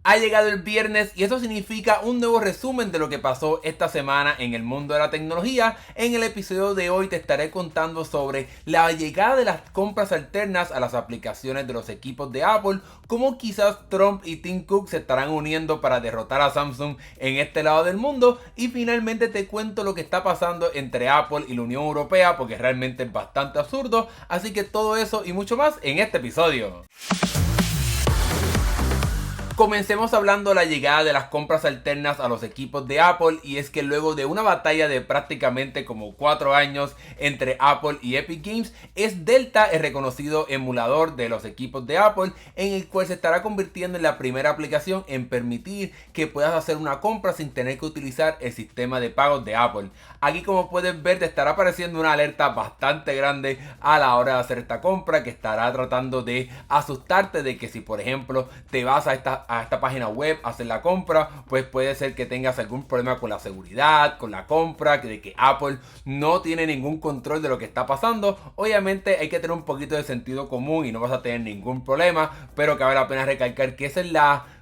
Ha llegado el viernes y eso significa un nuevo resumen de lo que pasó esta semana en el mundo de la tecnología. En el episodio de hoy te estaré contando sobre la llegada de las compras alternas a las aplicaciones de los equipos de Apple, cómo quizás Trump y Tim Cook se estarán uniendo para derrotar a Samsung en este lado del mundo, y finalmente te cuento lo que está pasando entre Apple y la Unión Europea, porque realmente es bastante absurdo. Así que todo eso y mucho más en este episodio. Comencemos hablando de la llegada de las compras alternas a los equipos de Apple, y es que luego de una batalla de prácticamente como 4 años entre Apple y Epic Games, es Delta el reconocido emulador de los equipos de Apple, en el cual se estará convirtiendo en la primera aplicación en permitir que puedas hacer una compra sin tener que utilizar el sistema de pagos de Apple. Aquí, como puedes ver, te estará apareciendo una alerta bastante grande a la hora de hacer esta compra, que estará tratando de asustarte de que si por ejemplo te vas a esta página web a hacer la compra, pues puede ser que tengas algún problema con la seguridad, con la compra, de que Apple no tiene ningún control de lo que está pasando. Obviamente hay que tener un poquito de sentido común y no vas a tener ningún problema, pero cabe la pena recalcar que esa es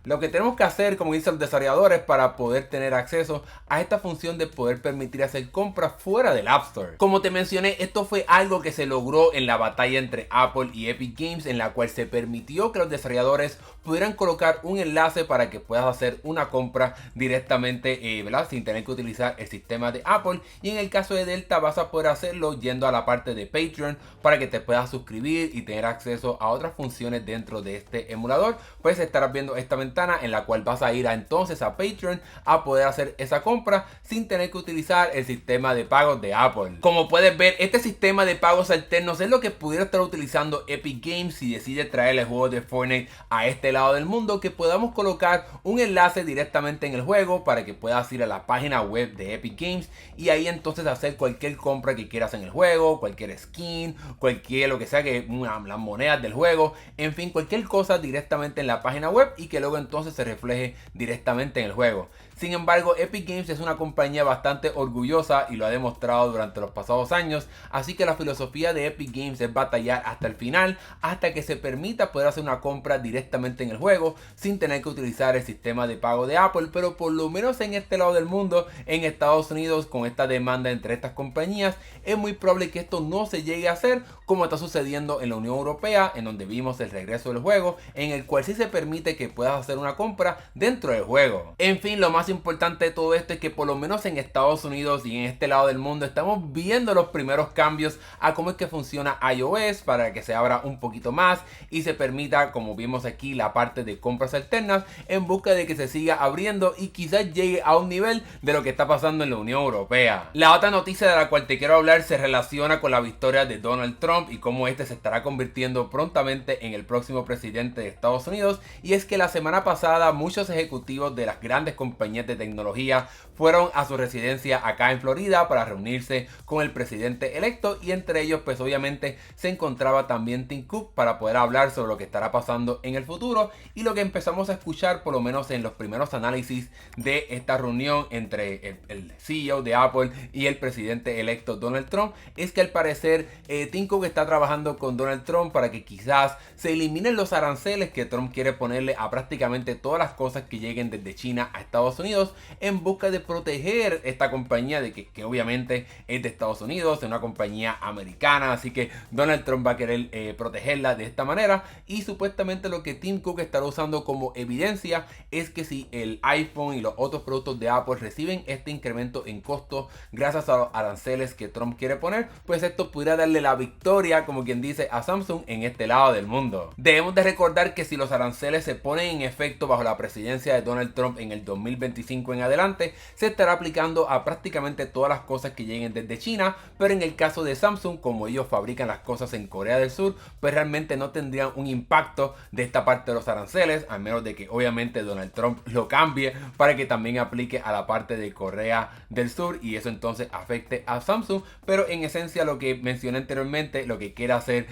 lo que tenemos que hacer, como dicen los desarrolladores, para poder tener acceso a esta función de poder permitir hacer compras fuera del App Store. Como te mencioné, esto fue algo que se logró en la batalla entre Apple y Epic Games, en la cual se permitió que los desarrolladores pudieran colocar un enlace para que puedas hacer una compra directamente, ¿verdad? Sin tener que utilizar el sistema de Apple. Y en el caso de Delta vas a poder hacerlo yendo a la parte de Patreon para que te puedas suscribir y tener acceso a otras funciones dentro de este emulador. Pues estarás viendo esta ventana en la cual vas a ir entonces a Patreon a poder hacer esa compra sin tener que utilizar el sistema de pagos de Apple. Como puedes ver, este sistema de pagos alternos es lo que pudiera estar utilizando Epic Games si decide traer el juego de Fortnite a este lado del mundo, que podamos colocar un enlace directamente en el juego para que puedas ir a la página web de Epic Games y ahí entonces hacer cualquier compra que quieras en el juego, cualquier skin, cualquier lo que sea, que las monedas del juego, en fin, cualquier cosa directamente en la página web y que luego entonces se refleje directamente en el juego. Sin embargo, Epic Games es una compañía bastante orgullosa y lo ha demostrado durante los pasados años, así que la filosofía de Epic Games es batallar hasta el final, hasta que se permita poder hacer una compra directamente en el juego sin tener que utilizar el sistema de pago de Apple. Pero por lo menos en este lado del mundo, en Estados Unidos, con esta demanda entre estas compañías, es muy probable que esto no se llegue a hacer, como está sucediendo en la Unión Europea, en donde vimos el regreso del juego, en el cual sí se permite que puedas hacer una compra dentro del juego. En fin, lo más importante de todo esto es que por lo menos en Estados Unidos y en este lado del mundo estamos viendo los primeros cambios a cómo es que funciona iOS, para que se abra un poquito más y se permita, como vimos aquí, la parte de compras alternas, en busca de que se siga abriendo y quizás llegue a un nivel de lo que está pasando en la Unión Europea. La otra noticia de la cual te quiero hablar se relaciona con la victoria de Donald Trump y cómo este se estará convirtiendo prontamente en el próximo presidente de Estados Unidos. Y es que la semana pasada muchos ejecutivos de las grandes compañías de tecnología fueron a su residencia acá en Florida para reunirse con el presidente electo, y entre ellos pues obviamente se encontraba también Tim Cook para poder hablar sobre lo que estará pasando en el futuro. Y lo que empezamos a escuchar, por lo menos en los primeros análisis de esta reunión entre el CEO de Apple y el presidente electo Donald Trump, es que al parecer Tim Cook está trabajando con Donald Trump para que quizás se eliminen los aranceles que Trump quiere ponerle a prácticamente todas las cosas que lleguen desde China a Estados Unidos, en busca de proteger esta compañía de que obviamente es de Estados Unidos, es una compañía americana, así que Donald Trump va a querer protegerla de esta manera. Y supuestamente lo que Tim Cook estará usando como evidencia es que si el iPhone y los otros productos de Apple reciben este incremento en costo gracias a los aranceles que Trump quiere poner, pues esto pudiera darle la victoria, como quien dice, a Samsung en este lado del mundo. Debemos de recordar que si los aranceles se ponen en efecto bajo la presidencia de Donald Trump en el 2025 en adelante, se estará aplicando a prácticamente todas las cosas que lleguen desde China. Pero en el caso de Samsung, como ellos fabrican las cosas en Corea del Sur, pues realmente no tendrían un impacto de esta parte de los aranceles, a menos de que obviamente Donald Trump lo cambie para que también aplique a la parte de Corea del Sur, y eso entonces afecte a Samsung. Pero en esencia, lo que mencioné anteriormente, lo que quiere hacer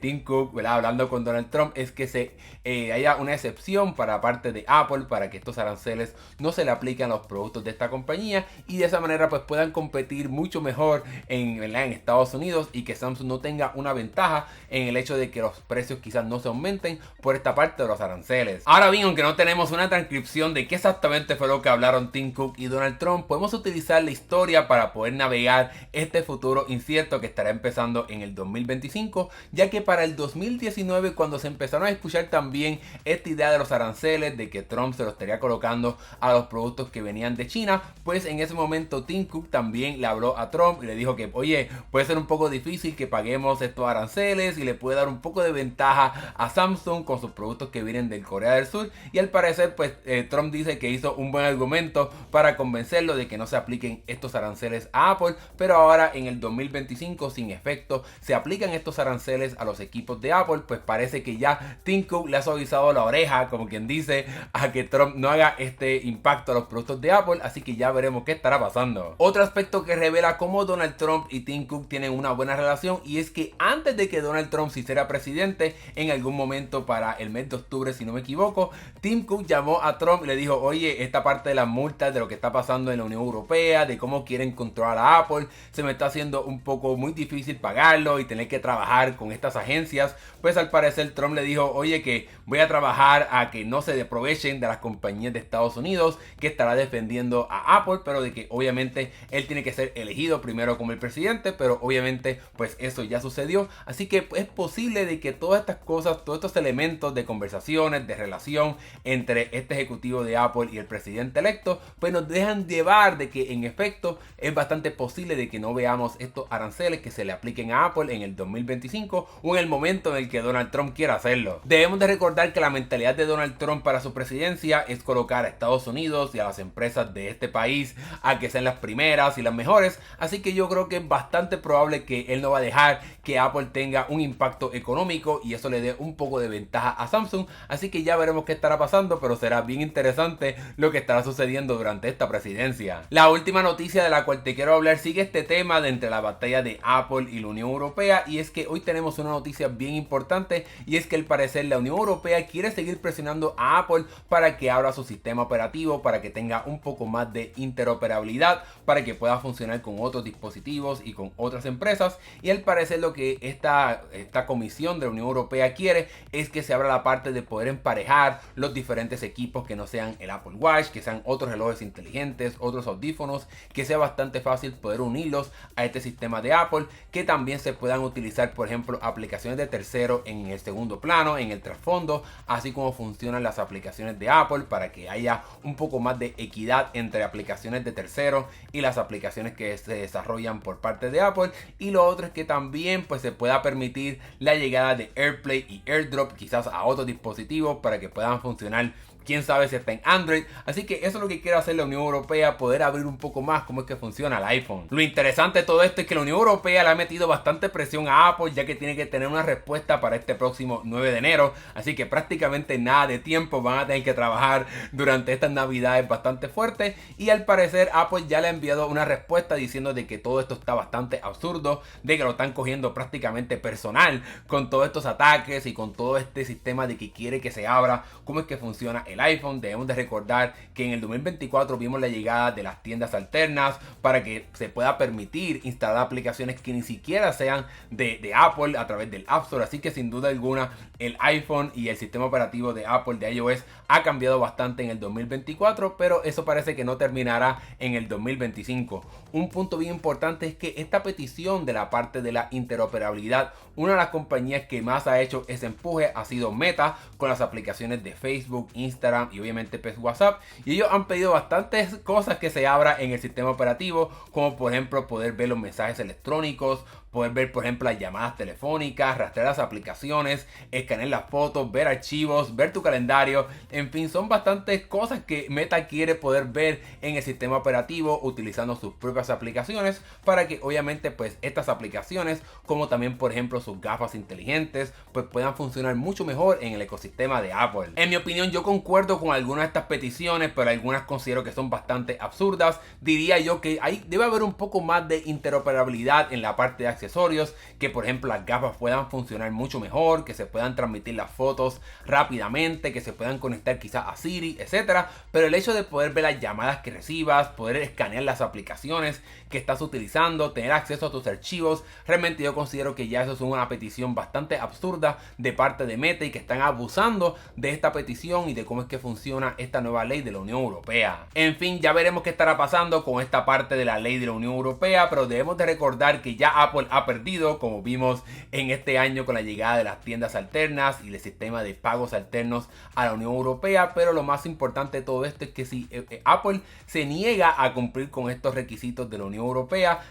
Tim Cook, ¿verdad?, hablando con Donald Trump, es que se haya una excepción para la parte de Apple para que estos aranceles no se le apliquen a los productos de esta compañía y de esa manera pues puedan competir mucho mejor en Estados Unidos y que Samsung no tenga una ventaja en el hecho de que los precios quizás no se aumenten por esta parte de los aranceles. Ahora bien, aunque no tenemos una transcripción de qué exactamente fue lo que hablaron Tim Cook y Donald Trump, podemos utilizar la historia para poder navegar este futuro incierto que estará empezando en el 2025, ya que para el 2019, cuando se empezaron a escuchar también esta idea de los aranceles, de que Trump se lo estaría colocando a los productos que venían de China, pues en ese momento Tim Cook también le habló a Trump y le dijo que oye, puede ser un poco difícil que paguemos estos aranceles y le puede dar un poco de ventaja a Samsung con sus productos que vienen de Corea del Sur, y al parecer pues Trump dice que hizo un buen argumento para convencerlo de que no se apliquen estos aranceles a Apple, pero ahora en el 2025 sin efecto se aplican estos aranceles a los equipos de Apple. Pues parece que ya Tim Cook le ha suavizado la oreja, como quien dice, a que Trump no haga este impacto a los productos de Apple, así que ya veremos qué estará pasando. Otro aspecto que revela cómo Donald Trump y Tim Cook tienen una buena relación, y es que antes de que Donald Trump se hiciera presidente, en algún momento para el mes de octubre si no me equivoco, Tim Cook llamó a Trump y le dijo, oye, esta parte de las multas, de lo que está pasando en la Unión Europea, de cómo quieren controlar a Apple, se me está haciendo un poco muy difícil pagarlo y tener que trabajar con estas agencias. Pues al parecer Trump le dijo, oye, que voy a trabajar a que no se aprovechen de las compañías de Estados Unidos, que estará defendiendo a Apple, pero de que obviamente él tiene que ser elegido primero como el presidente, pero obviamente pues eso ya sucedió, así que es posible de que todas estas cosas, todos estos elementos de conversaciones, de relación entre este ejecutivo de Apple y el presidente electo, pues nos dejan llevar de que en efecto es bastante posible de que no veamos estos aranceles que se le apliquen a Apple en el 2025 o en el momento en el que Donald Trump quiera hacerlo. Debemos de recordar que la mentalidad de Donald Trump para su presidencia es colocar a Estados Unidos y a las empresas de este país a que sean las primeras y las mejores, así que yo creo que es bastante probable que él no va a dejar que Apple tenga un impacto económico y eso le dé un poco de ventaja a Samsung, así que ya veremos qué estará pasando, pero será bien interesante lo que estará sucediendo durante esta presidencia. La última noticia de la cual te quiero hablar sigue este tema de entre la batalla de Apple y la Unión Europea, y es que hoy tenemos una noticia bien importante, y es que al parecer la Unión Europea quiere seguir presionando a Apple para que abra su sistema operativo, para que tenga un poco más de interoperabilidad, para que pueda funcionar con otros dispositivos y con otras empresas. Y al parecer lo que esta comisión de la Unión Europea quiere es que se abra la parte de poder emparejar los diferentes equipos que no sean el Apple Watch, que sean otros relojes inteligentes, otros audífonos, que sea bastante fácil poder unirlos a este sistema de Apple, que también se puedan utilizar por ejemplo aplicaciones de terceros en el segundo plano, en el trasfondo, así como funcionan las aplicaciones de Apple, para que haya un poco más de equidad entre aplicaciones de terceros y las aplicaciones que se desarrollan por parte de Apple. Y lo otro es que también pues se pueda permitir la llegada de AirPlay y AirDrop quizás a otros dispositivos para que puedan funcionar, quién sabe si está en Android. Así que eso es lo que quiere hacer la Unión Europea, poder abrir un poco más cómo es que funciona el iPhone. Lo interesante de todo esto es que la Unión Europea le ha metido bastante presión a Apple, ya que tiene que tener una respuesta para este próximo 9 de enero. Así que prácticamente nada de tiempo, van a tener que trabajar durante estas navidades bastante fuerte. Y al parecer Apple ya le ha enviado una respuesta diciendo de que todo esto está bastante absurdo, de que lo están cogiendo prácticamente personal con todos estos ataques y con todo este sistema de que quiere que se abra cómo es que funciona el iPhone. Debemos de recordar que en el 2024 vimos la llegada de las tiendas alternas para que se pueda permitir instalar aplicaciones que ni siquiera sean de Apple a través del App Store. Así que sin duda alguna el iPhone y el sistema operativo de Apple de iOS ha cambiado bastante en el 2024, pero eso parece que no terminará en el 2025. Un punto bien importante es que esta petición de la parte de la interoperabilidad, una de las compañías que más ha hecho ese empuje ha sido Meta, con las aplicaciones de Facebook, Instagram y obviamente pues WhatsApp, y ellos han pedido bastantes cosas que se abra en el sistema operativo, como por ejemplo poder ver los mensajes electrónicos, poder ver por ejemplo las llamadas telefónicas, rastrear las aplicaciones, escanear las fotos, ver archivos, ver tu calendario. En fin, son bastantes cosas que Meta quiere poder ver en el sistema operativo utilizando sus propias aplicaciones, para que obviamente pues estas aplicaciones, como también por ejemplo sus gafas inteligentes, pues puedan funcionar mucho mejor en el ecosistema de Apple. En mi opinión, yo concuerdo concuerdo con algunas de estas peticiones, pero algunas considero que son bastante absurdas. Diría yo que ahí debe haber un poco más de interoperabilidad en la parte de accesorios, que por ejemplo las gafas puedan funcionar mucho mejor, que se puedan transmitir las fotos rápidamente, que se puedan conectar quizás a Siri, etcétera. Pero el hecho de poder ver las llamadas que recibas, poder escanear las aplicaciones que estás utilizando, tener acceso a tus archivos, realmente yo considero que ya eso es una petición bastante absurda de parte de Meta y que están abusando de esta petición y de cómo es que funciona esta nueva ley de la Unión Europea. En fin, ya veremos qué estará pasando con esta parte de la ley de la Unión Europea, pero debemos de recordar que ya Apple ha perdido, como vimos en este año con la llegada de las tiendas alternas y el sistema de pagos alternos a la Unión Europea. Pero lo más importante de todo esto es que si Apple se niega a cumplir con estos requisitos de la Unión Europea,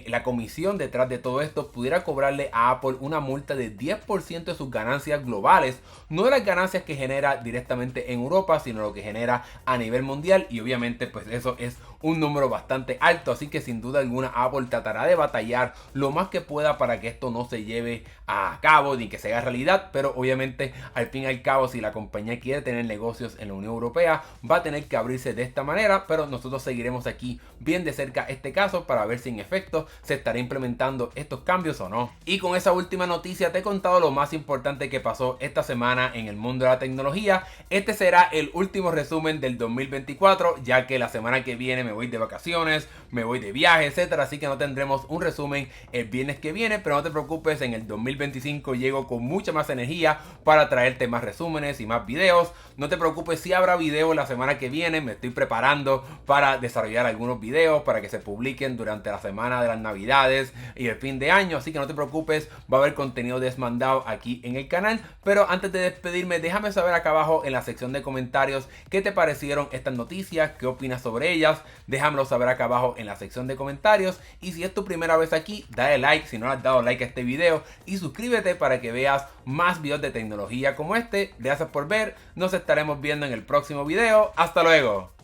la comisión detrás de todo esto pudiera cobrarle a Apple una multa de 10% de sus ganancias globales, no de las ganancias que genera directamente en Europa, sino lo que genera a nivel mundial, y obviamente pues eso es un número bastante alto, así que sin duda alguna Apple tratará de batallar lo más que pueda para que esto no se lleve a cabo ni que se haga realidad. Pero obviamente al fin y al cabo, si la compañía quiere tener negocios en la Unión Europea, va a tener que abrirse de esta manera, pero nosotros seguiremos aquí bien de cerca este caso para ver si en efecto se estará implementando estos cambios o no. Y con esa última noticia te he contado lo más importante que pasó esta semana en el mundo de la tecnología. Este será el último resumen del 2024, ya que la semana que viene me voy de vacaciones, me voy de viaje, etcétera, así que no tendremos un resumen el viernes que viene. Pero no te preocupes, en el 2025 llego con mucha más energía para traerte más resúmenes y más videos. No te preocupes si habrá video la semana que viene, me estoy preparando para desarrollar algunos videos para que se publiquen durante la semana de las navidades y el fin de año, así que no te preocupes, va a haber contenido desmandado aquí en el canal. Pero antes de despedirme, déjame saber acá abajo en la sección de comentarios qué te parecieron estas noticias, qué opinas sobre ellas. Déjamelo saber acá abajo en la sección de comentarios, y si es tu primera vez aquí, dale like si no le has dado like a este video y suscríbete para que veas más videos de tecnología como este. Gracias por ver, nos estaremos viendo en el próximo video. Hasta luego.